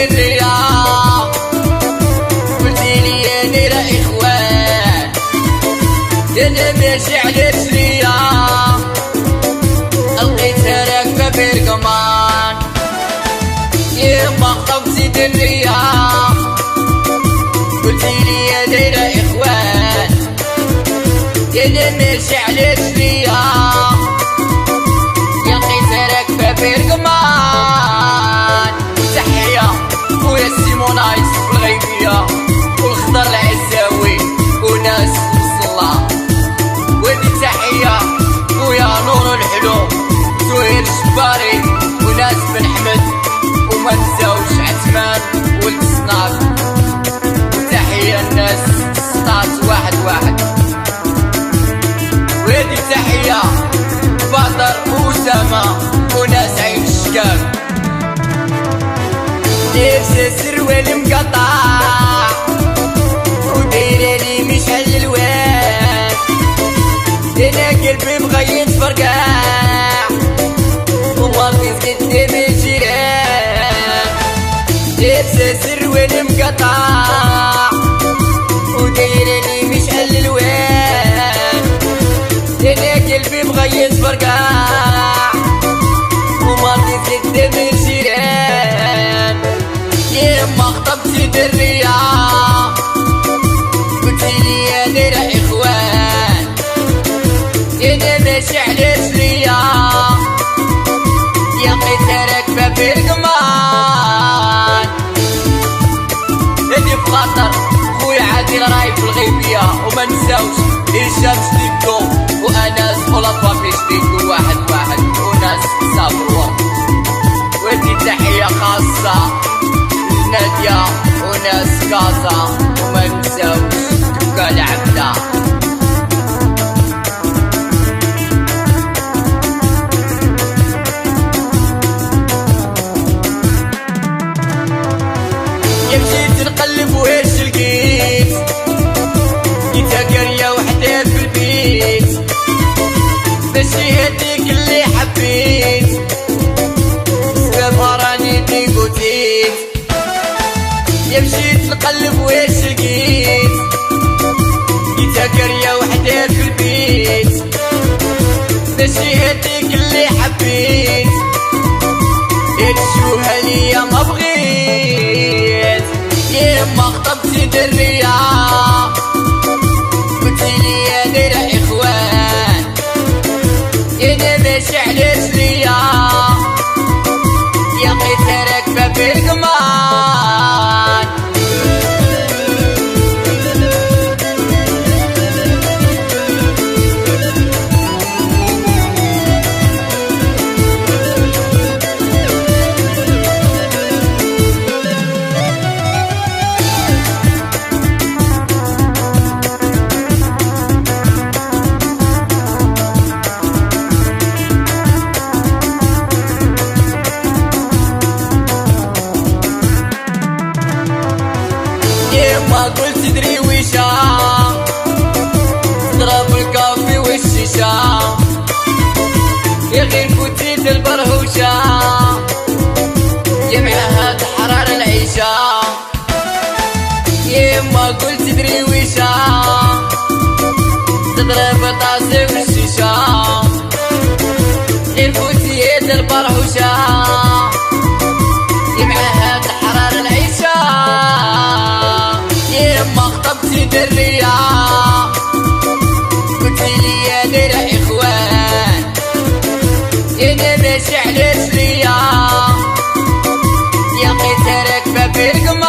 درية قلتيلي يا ديرة إخوان أنا ماشي على رجليا لقيتها راكبة برقمان يما خطبتي درية قلتيلي يا ديرة إخوان أنا ماشي على رجليا لقيتها راكبة برقمان. تحية خويا سيمونايس والغيبية والخضر العزاوي وناس الصلاة. ودي تحية خويا نور الحلو زهير الجباري وناس بن حمد وما نساوش عثمان ولد الصناط. وتحية الناس الصناط واحد واحد. ودي تحية بدر وأسامة وناس عين الشكال. لابسة سروال مقطع ودايرة لي مشعل الوان أنا قلبي مغيط فرقاع ومرضيت قدام الجيران. لابسة سروال مقطع ودايرة لي مشعل الوان أنا قلبي مغيط فرقاع ومرضيت قدام الجيران. يما خطبتي درية قلتيلي يا ديرة إخوان أنا ماشي على رجليا لقيتها راكبة برقمان. هادي بخاطر خويا عادل رايب في الغيبية وما نساوش هشام شديدو وأناس ولطفة في شديدو واحد واحد وناس صابروا. ودي تحية خاصة نادية وناس كازا وما نساوش تبقى العبدة. مشيت نقلب وهاش لقيت لقيتها قرية وحدها في البيت ماشي هاديك اللي حبيت سببها راني ديكوتيت. مشيت نقلب وهاش لقيت لقيتها قرية وحدها في البيت ماشي هاديك اللي حبيت تشوها ليا ما بغيت. يما خطبتي درية قلتيلي يا ديرة إخوان أنا ماشي على رجليا لقيتها راكبة برقمان. ما قلت درويشة ضرب الكافي والشيشة يا غير كوتيت البرهوشة جمعها تحرر العيشة. يما قلت درويشة تضرب طاسي والشيشة غير كوتيت البرهوشة جمعها تحرر العيشة. يما خطبتي درية قلتيلي يا ديرة إخوان أنا ماشي على رجليا لقيتها راكبة برقمان.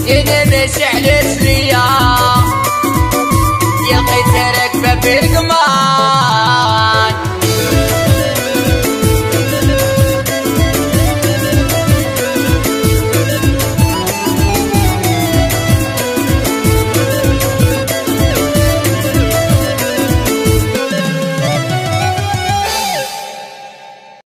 ينمش على رجليا يلقيت راكبة في القمار